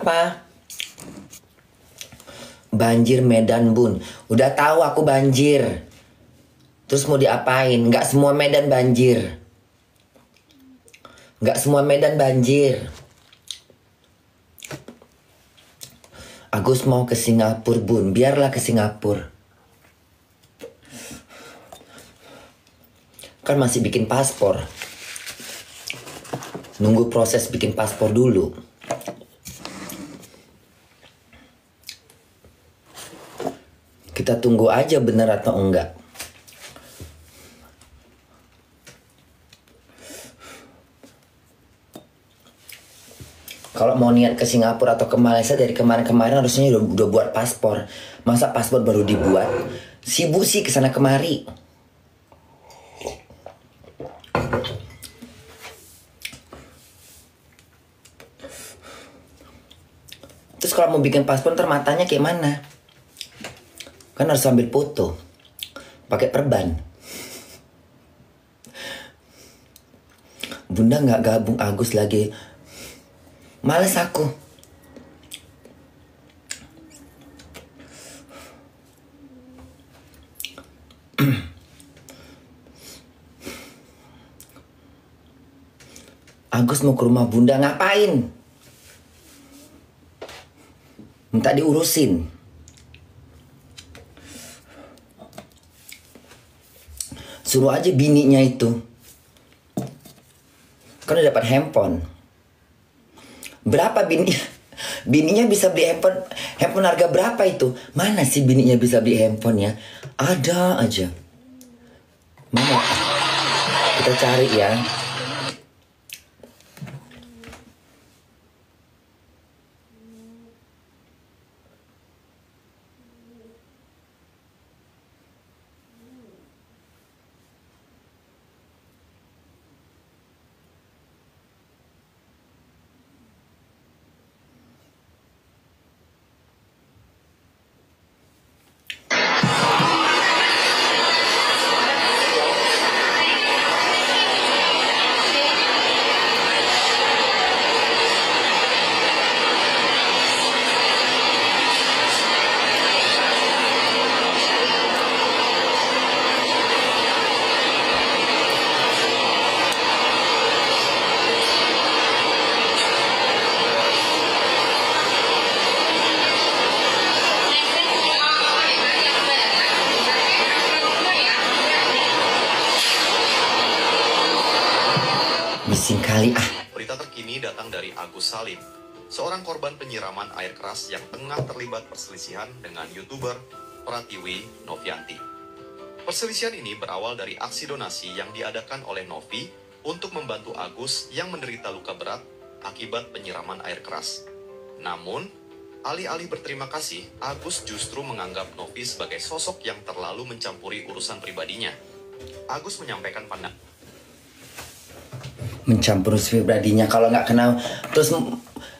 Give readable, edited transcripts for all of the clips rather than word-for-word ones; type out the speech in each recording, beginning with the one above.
Kenapa? Banjir Medan, Bun. Udah tahu aku banjir. Terus mau diapain? Nggak semua Medan banjir. Nggak semua Medan banjir. Agus mau ke Singapura, Bun. Biarlah ke Singapura. Kan masih bikin paspor. Nunggu proses bikin paspor dulu. Kita tunggu aja bener atau enggak. Kalau mau niat ke Singapura atau ke Malaysia dari kemarin-kemarin harusnya udah buat paspor. Masa paspor baru dibuat? Sibuk sih kesana kemari. Terus kalau mau bikin paspor ntar matanya kayak mana? Kan harus ambil foto. Pakai perban. Bunda nggak gabung Agus lagi. Males aku. Agus mau ke rumah Bunda ngapain? Minta diurusin. Suruh aja bininya itu. Kan udah dapat handphone. Berapa bininya? Bininya bisa beli handphone. Handphone harga berapa itu? Mana sih bininya bisa beli handphonenya? Ada aja. Mana? Kita cari ya. Bising kali ah. Berita terkini datang dari Agus Salim, seorang korban penyiraman air keras yang tengah terlibat perselisihan dengan YouTuber Pratiwi Novianti. Perselisihan ini berawal dari aksi donasi yang diadakan oleh Novi untuk membantu Agus yang menderita luka berat akibat penyiraman air keras. Namun, alih-alih berterima kasih, Agus justru menganggap Novi sebagai sosok yang terlalu mencampuri urusan pribadinya. Agus menyampaikan pandangan. Mencampur pribadinya kalau nggak kenal. Terus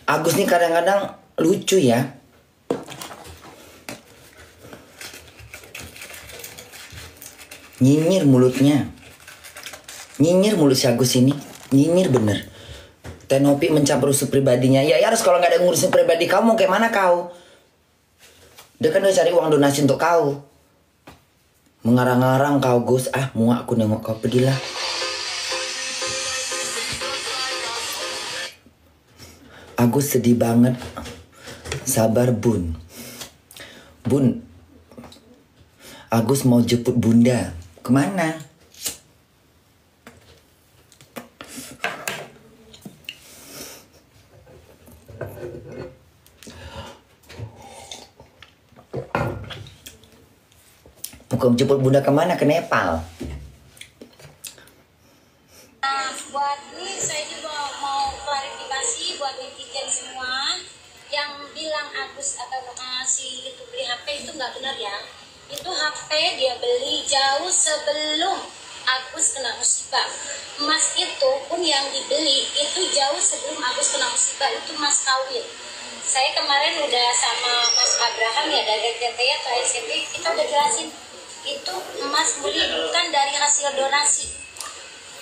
Agus nih kadang-kadang lucu ya. Nyinyir mulutnya. Nyinyir mulut si Agus ini. Nyinyir bener. Tenopi mencampur urusan pribadinya. Ya harus kalau nggak ada ngurusin pribadi kamu kayak mana kau? Dia kan udah cari uang donasi untuk kau. Mengarang-arang kau Gus. Ah muak aku nengok kau, pergilah. Agus sedih banget. Sabar Bun. Bun. Agus mau jemput Bunda. Kemana? Mau jemput Bunda kemana? Ke Nepal. Buat ini saya juga mau klarifikasi buat netizen semua yang bilang Agus atau si itu beli HP itu nggak benar ya. Itu HP dia beli jauh sebelum Agus kena musibah. Emas itu pun yang dibeli itu jauh sebelum Agus kena musibah, itu emas kawin. Saya kemarin udah sama Mas Abraham ya dari RTP atau SMP, kita udah jelasin itu emas beli bukan dari hasil donasi.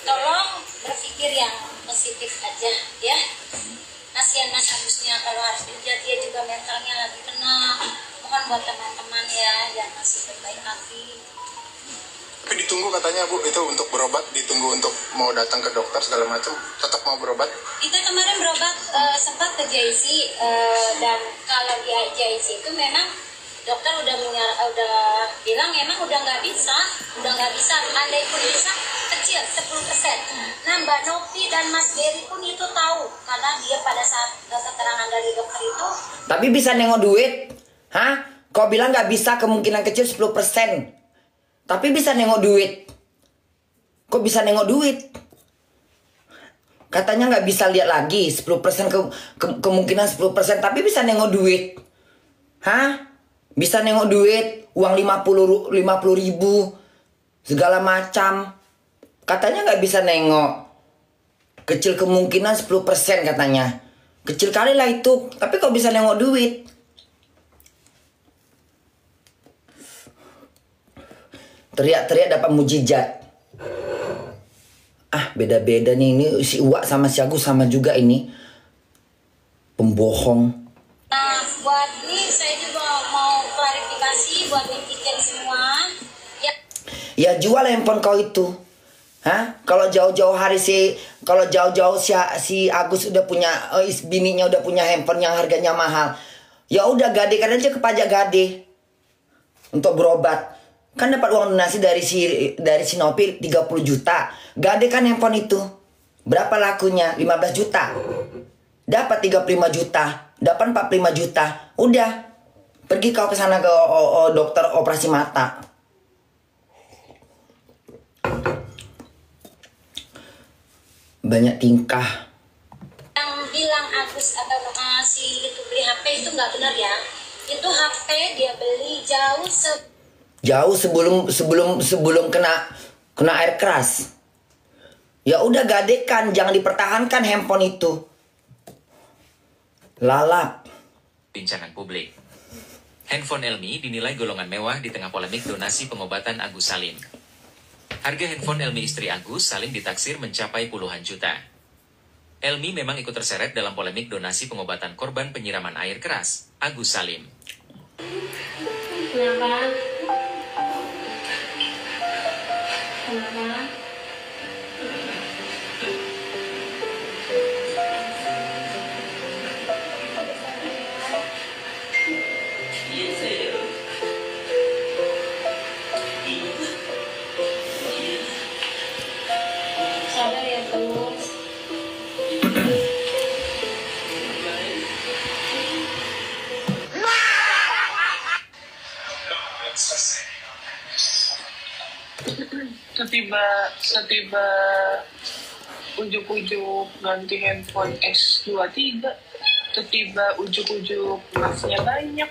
Tolong berpikir yang positif aja ya. Nah kasihan Mas Agusnya kalau harus dihujat, dia juga mentalnya lagi kena. Mohon buat teman-teman ya yang masih berbaik hati. Tapi ditunggu katanya Bu, itu untuk berobat, ditunggu untuk mau datang ke dokter segala macam, tetap mau berobat? Kita kemarin berobat sempat ke JIC, dan kalau di JIC itu memang dokter udah bilang memang udah nggak bisa, andai pun bisa kecil 10%. Nah Mbak Novi dan Mas Geri pun itu tahu karena dia pada saat keterangan dari dokter itu. Tapi bisa nengok duit, hah? Kau bilang nggak bisa, kemungkinan kecil 10%. Tapi bisa nengok duit. Kok bisa nengok duit? Katanya nggak bisa lihat lagi 10% kemungkinan 10%, tapi bisa nengok duit. Hah? Bisa nengok duit, uang 50 ribu, segala macam. Katanya nggak bisa nengok. Kecil kemungkinan 10% katanya. Kecil kali lah itu, tapi kok bisa nengok duit? Teriak-teriak dapat mujizat. Ah, beda-beda nih. Ini si Uwak sama si Agus sama juga ini. Pembohong. Nah, buat ini saya juga mau klarifikasi buat netizen semua. Ya jual handphone kau itu. Hah? Kalau jauh-jauh hari si Agus udah punya, bininya udah punya handphone yang harganya mahal. Ya udah gadekan aja ke pajak gade. Untuk berobat. Kan dapat uang donasi dari si Nopi 30 juta. Gadekan handphone itu. Berapa lakunya? 15 juta. Dapat 35 juta. Dapat 45 juta. Udah. Pergi kau ke sana ke dokter operasi mata. Banyak tingkah. Yang bilang Agus atau si itu beli HP itu nggak benar ya. Itu HP dia beli jauh sebelum kena air keras. Ya udah gadekan, jangan dipertahankan handphone itu. Lalap. Bincangan publik. Handphone Elmi dinilai golongan mewah di tengah polemik donasi pengobatan Agus Salim. Harga handphone Elmi istri Agus Salim ditaksir mencapai puluhan juta. Elmi memang ikut terseret dalam polemik donasi pengobatan korban penyiraman air keras Agus Salim. Kenapa? Sabar ya terus. Setiba ujuk-ujuk ganti handphone S23, setiba ujuk-ujuk masnya banyak.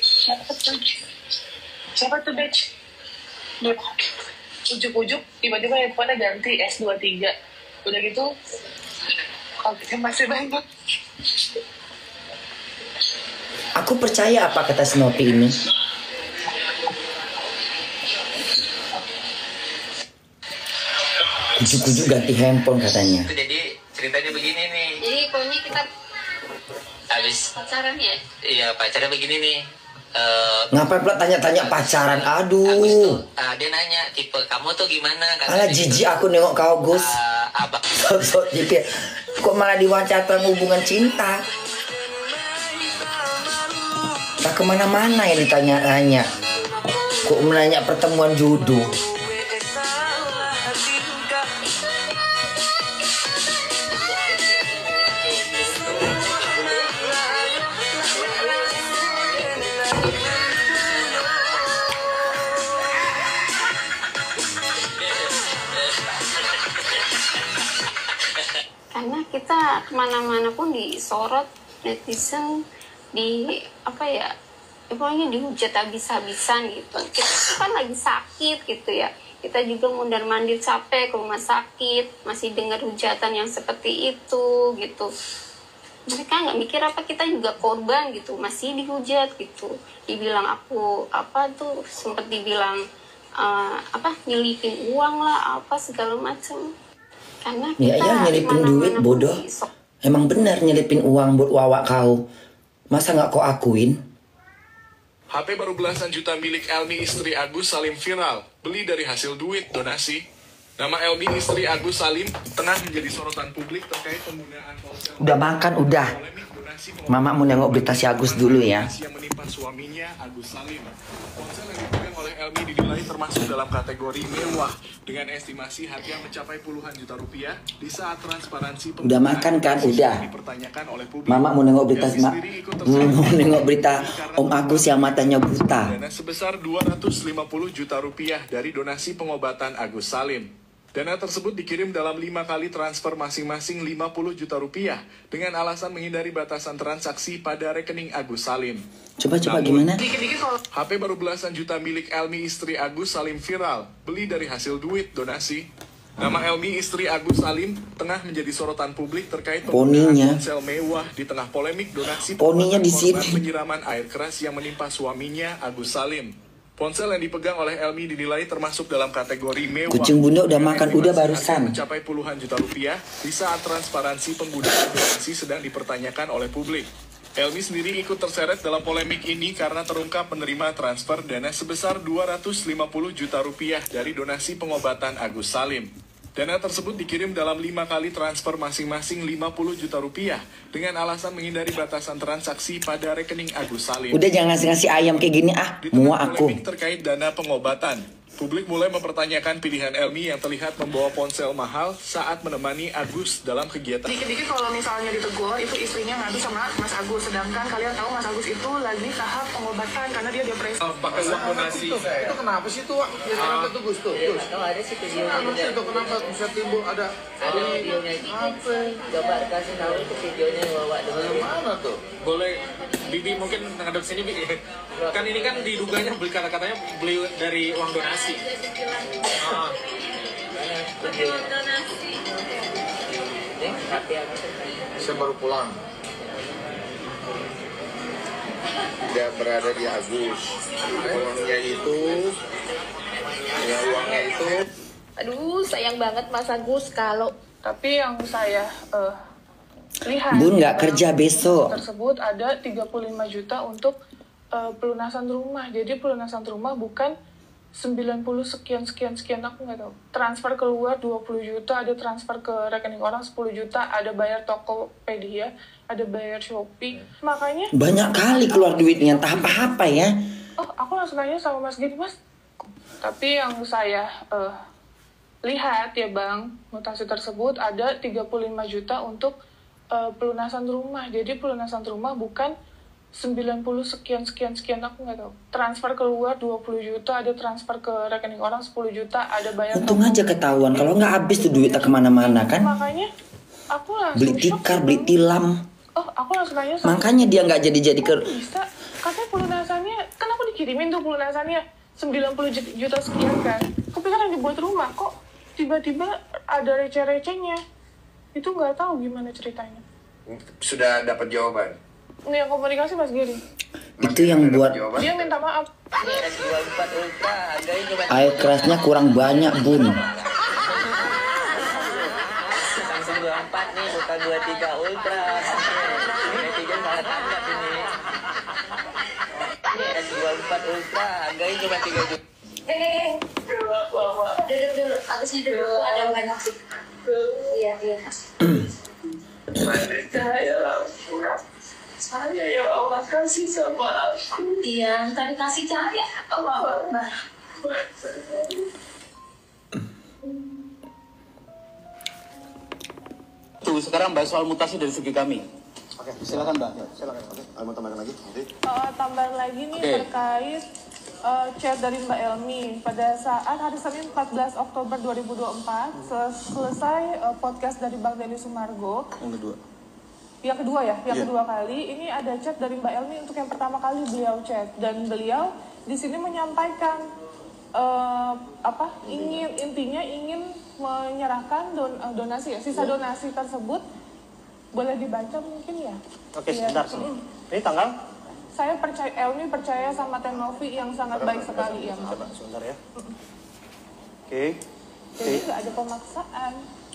Siapa tuh batch? Ujuk-ujuk tiba-tiba handphonenya ganti S23. Udah gitu kontaknya masih banyak. Aku percaya apa kata Snoopy ini. Ujuk-ujuk ganti handphone katanya. Jadi ceritanya begini nih. Jadi pokoknya kita Habis pacaran ya. iya pacarnya begini nih. Ngapain pula tanya-tanya pacaran? Agus tuh, Aduh. dia nanya tipe kamu tuh gimana? Alah jijik aku nengok kau Gus. Abang. Sok-sok jipir. Kok malah diwawancara hubungan cinta? Tak kemana-mana ya ditanya-tanya. Kok menanya pertemuan jodoh? Karena kita kemana-mana pun disorot netizen, di apa ya, pokoknya dihujat habis-habisan gitu. Kita kan lagi sakit gitu ya, kita juga mondar-mandir capek ke rumah sakit, masih dengar hujatan yang seperti itu gitu. Mereka nggak mikir apa kita juga korban gitu, masih dihujat gitu. Dibilang aku apa tuh, sempat dibilang nyelipin uang lah apa segala macam. Karena kita Ya nyelipin duit bodoh. Emang benar nyelipin uang buat wawak kau. Masa nggak kau akuin? HP baru belasan juta milik Elmi istri Agus Salim viral, beli dari hasil duit donasi. Nama Elmi istri Agus Salim tengah menjadi sorotan publik terkait penggunaan ponsel. Udah makan, udah. Mama mau nengok berita si Agus dulu ya. Yang menimpa suaminya Agus Salim. Ponsel yang dipegang oleh Elmi dinilai termasuk dalam kategori mewah dengan estimasi harga mencapai puluhan juta rupiah di saat transparansi. Udah makan kan? Udah. Dipertanyakan oleh publik. Mama mau nengok berita mau nengok berita Om Agus yang matanya buta. Dana sebesar 250 juta rupiah dari donasi pengobatan Agus Salim. Dana tersebut dikirim dalam 5 kali transfer masing-masing 50 juta rupiah dengan alasan menghindari batasan transaksi pada rekening Agus Salim. Coba gimana? HP baru belasan juta milik Elmi istri Agus Salim viral, beli dari hasil duit donasi. Nama Elmi istri Agus Salim tengah menjadi sorotan publik terkait penggunaan ponsel mewah di tengah polemik donasi poninya di sini. Penyiraman air keras yang menimpa suaminya Agus Salim. Ponsel yang dipegang oleh Elmi dinilai termasuk dalam kategori mewah. Kucing bunda udah makan, udah barusan. Mencapai puluhan juta rupiah di saat transparansi penggunaan donasi sedang dipertanyakan oleh publik. Elmi sendiri ikut terseret dalam polemik ini karena terungkap menerima transfer dana sebesar 250 juta rupiah dari donasi pengobatan Agus Salim. Dana tersebut dikirim dalam 5 kali transfer masing-masing 50 juta rupiah dengan alasan menghindari batasan transaksi pada rekening Agus Salim. Udah jangan ngasih ayam kayak gini muak aku. Terkait dana pengobatan, publik mulai mempertanyakan pilihan Elmi yang terlihat membawa ponsel mahal saat menemani Agus dalam kegiatan. Dikit-dikit kalau misalnya ditegur, itu istrinya ngadu sama Mas Agus. Sedangkan kalian tahu Mas Agus itu lagi tahap pengobatan karena dia depresi. Pakai uang donasi. Itu kenapa sih tuh? Biasanya itu Gus tuh. Kalau ada sih videonya. Itu kenapa bisa timbul ada videonya gitu. Coba kasih tahu itu videonya bawa dulu. Mana tuh? Boleh Bibi mungkin ngadep sini Bibi. Kan ini kan diduganya beli kata-katanya beli dari uang donasi. Pakai uang donasi. Saya baru pulang. Dia berada di Agus. Uangnya itu, ya uangnya itu. Aduh, sayang banget Mas Agus kalau. Tapi yang saya lihat, Bun nggak kerja besok. Tersebut ada 35 juta untuk pelunasan rumah. Jadi pelunasan rumah bukan 90 sekian aku nggak tahu. Transfer keluar 20 juta, ada transfer ke rekening orang 10 juta, ada bayar Tokopedia, ada bayar Shopee. Makanya banyak kali keluar duitnya, entah apa-apa ya. Oh, aku langsung nanya sama Mas Gini, Mas. Tapi yang saya lihat ya Bang, mutasi tersebut ada 35 juta untuk pelunasan rumah. Jadi pelunasan rumah bukan 90 sekian aku nggak tahu. Transfer keluar 20 juta, ada transfer ke rekening orang 10 juta, ada bayar. Untung aja ketahuan, kalau nggak habis tuh duitnya kemana-mana kan. Makanya aku langsung beli tikar, beli tilam. Oh, aku langsung nanya sama. Makanya dia nggak jadi ke. Bisa, katanya pelunasannya, kan aku dikirimin tuh pelunasannya 90 juta sekian kan. Aku pikir yang dibuat rumah, kok tiba-tiba ada receh-recehnya. Itu nggak tahu gimana ceritanya. Sudah dapat jawaban. Ini yang komunikasi Mas Giri. Itu yang buat. Dia minta maaf. Air kerasnya kurang banyak Bun. Langsung 24 nih, bukan 23 Ultra. Ini netizen salah tanggap ini. Ini S24 Ultra, harganya cuma 3 juta. Duduk. Agusnya duduk. Ada banyak sih. Iya. Saya ya Allah kasih sama aku. Iya, tadi kasih cahaya. Allah Akbar. Tuh, sekarang bahas soal mutasi dari segi kami. Oke, silakan Mbak. Silakan. Oke, mau tambahkan lagi? Tambahan lagi nih terkait chat dari Mbak Elmi pada saat hari Senin 14 Oktober 2024 selesai podcast dari Bang Denny Sumargo. Yang kedua kali ini ada chat dari Mbak Elmi untuk yang pertama kali beliau chat, dan beliau di sini menyampaikan ingin menyerahkan donasi ya, sisa donasi tersebut. Boleh dibaca mungkin ya? Oke, sebentar. Ini tanggal? Saya percaya, Elmi percaya sama Tenovi yang sangat baik sekali ya. Coba sebentar ya. Oke. Jadi nggak ada pemaksaan.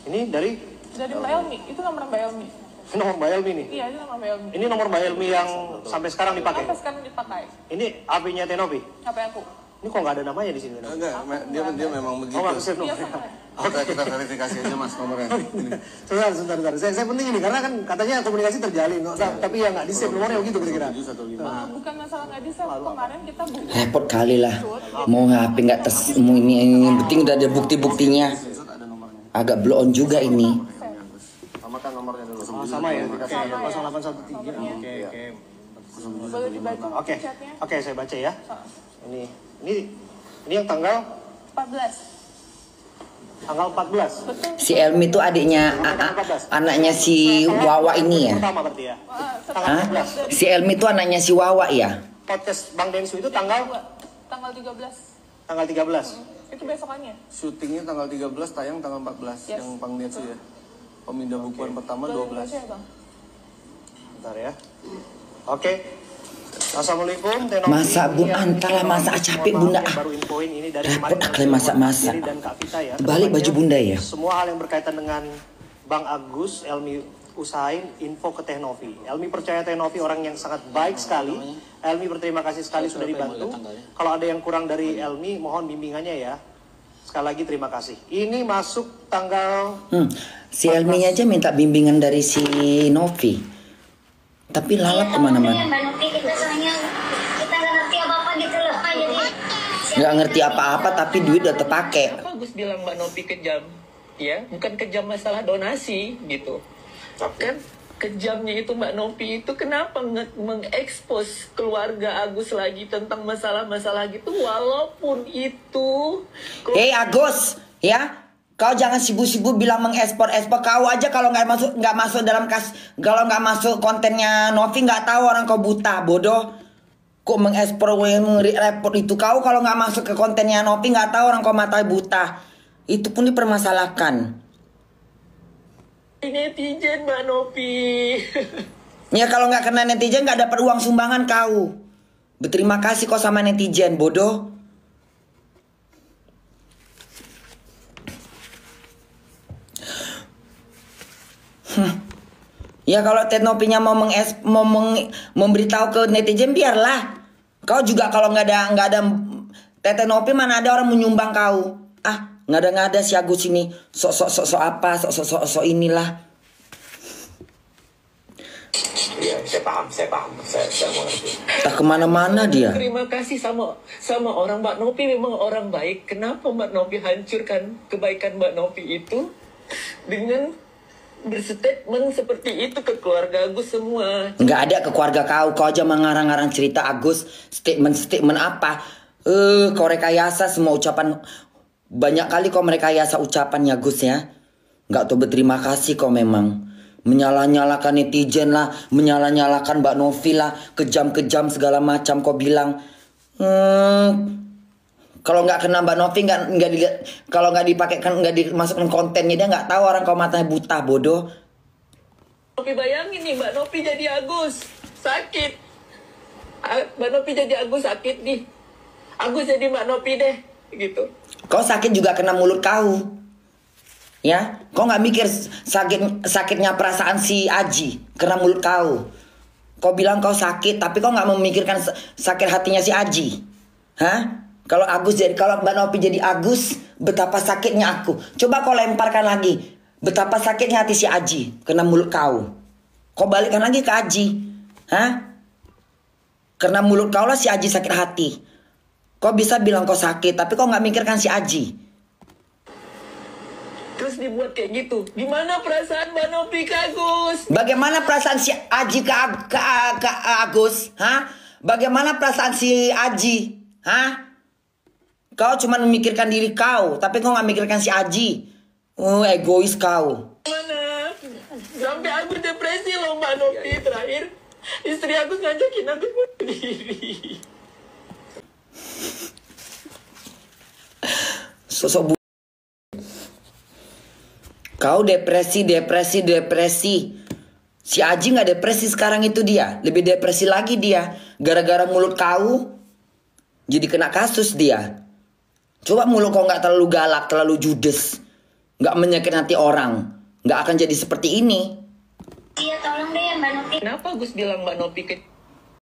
Ini dari Mbak Elmi, itu nomor Mbak Elmi. Ini nomor Mbak Helmi nih. Iya, ini nomor Mbak Helmi. Ini nomor Mbak Helmi yang sampai sekarang dipakai. Sampai sekarang dipakai. Ini HP-nya Tenopi. HP aku. Ini kok nggak ada namanya di sini? Enggak, dia memang begitu. Oh, nggak save Iya, nomornya. sama. Kita verifikasi aja Mas nomornya. Sebentar. Saya penting ini karena kan katanya komunikasi terjalin, tapi ya nggak di save nomornya begitu kira-kira. Bukan masalah nggak bisa. Kemarin kita buka. Repot kali lah. Mau HP nggak mau ini yang penting udah ada bukti-buktinya. Agak blow on juga ini. Sama kan nomornya dulu. Oh, sama ya. Oke, 0813. Oke. Boleh dibaca Oke. chatnya? Oke, saya baca ya. Ini yang tanggal 14. Tanggal 14. Betul. Si Elmi itu adiknya anaknya si Wawa ini ya. Pertama berarti ya. Hah? Si Elmi itu anaknya si Wawa ya. Podcast Bang Densu itu tanggal 13. Tanggal 13. Itu besokannya. Syutingnya tanggal 13, tayang tanggal 14 Yes. yang Bang Densu ya. Pemindah bukuan pertama 12. Ya, Bang. Bentar ya. Oke. Assalamualaikum. Tenopi. Masa bun antara masa capek bunda. Baru infoin ini dari Repot kemarin akli masak-masak. dan Kak Vita ya. Balik baju bunda ya. Semua hal yang berkaitan dengan Bang Agus, Elmi usahain info ke Tenopi. Elmi percaya Tenopi orang yang sangat baik sekali. Elmi berterima kasih sekali sudah dibantu. Kalau ada yang kurang dari Elmi, mohon bimbingannya ya. Sekali lagi terima kasih. Ini masuk tanggal Si Elmi aja minta bimbingan dari si Novi. Tapi lalap kemana-mana. Mbak Novi, kita soalnya kita nggak ngerti apa-apa gitu loh. Jadi Nggak ngerti apa-apa tapi duit udah terpakai. Kenapa Gus bilang Mbak Novi kejam? Ya, bukan kejam masalah donasi gitu. Kan kejamnya itu Mbak Novi itu kenapa mengekspos keluarga Agus lagi tentang masalah-masalah gitu walaupun itu Hei Agus, ya. Kau jangan sibuk-sibuk bilang mengekspor. Kau aja kalau nggak masuk dalam kalau nggak masuk kontennya Novi nggak tahu orang kau buta, bodoh. Kok mengekspor repot itu kau kalau nggak masuk ke kontennya Novi nggak tahu orang kau mata buta. Itu pun dipermasalahkan. netizen Mbak Novi. Ya kalau nggak kena netizen nggak dapat uang sumbangan kau. Berterima kasih kau sama netizen, bodoh. Ya kalau Tenopinya mau memberitahu ke netizen biarlah. Kau juga kalau nggak ada Tenopi mana ada orang menyumbang kau. Nggak ada si Agus ini sok inilah. Iya, saya paham, saya mengerti. Tak kemana-mana dia. Terima kasih sama orang Mbak Novi memang orang baik. Kenapa Mbak Novi hancurkan kebaikan Mbak Novi itu dengan berstatement seperti itu ke keluarga Agus semua? Nggak ada ke keluarga kau aja mengarang-arang cerita Agus. Statement apa? Kau rekayasa semua ucapan. Banyak kali kau merekayasa ucapannya Gus ya. Nggak tahu berterima kasih kau memang. Menyalah-nyalakan netizen lah, menyalah-nyalakan Mbak Novi lah, kejam-kejam segala macam kau bilang. Kalau nggak kena Mbak Novi kalau nggak dipakaikan nggak dimasukkan kontennya dia nggak tahu orang kau matanya buta, bodoh. Novi bayangin nih Mbak Novi jadi Agus sakit. Mbak Novi jadi Agus sakit nih. Agus jadi Mbak Novi deh gitu. Kau sakit juga kena mulut kau. Ya, kau nggak mikir sakitnya perasaan si Aji kena mulut kau. Kau bilang kau sakit, tapi kau nggak memikirkan sakit hatinya si Aji. Hah? Kalau Mbak Novi jadi Agus, betapa sakitnya aku. Coba kau lemparkan lagi, betapa sakitnya hati si Aji kena mulut kau. Kau balikkan lagi ke Aji. Hah? Karena mulut kau lah si Aji sakit hati. Kau bisa bilang kau sakit, tapi kau nggak mikirkan si Aji. Terus dibuat kayak gitu. Gimana perasaan Mbak Novi ke Agus? Bagaimana perasaan si Aji ke Agus? Hah? Bagaimana perasaan si Aji? Hah? Kau cuma memikirkan diri kau, tapi kau nggak mikirkan si Aji. Egois kau. Mana? Sampai Agus depresi loh Mbak Novi terakhir. Istri Agus ngajakin Agus bunuh diri. Sosok kau depresi. Si Aji nggak depresi sekarang itu dia. Lebih depresi lagi dia. Gara-gara mulut kau. Jadi kena kasus dia. Coba mulut kau nggak terlalu galak, terlalu judes. Nggak menyakitkan hati orang. Nggak akan jadi seperti ini. Iya tolong deh ya Mbak Novi. Kenapa Agus bilang Mbak Novi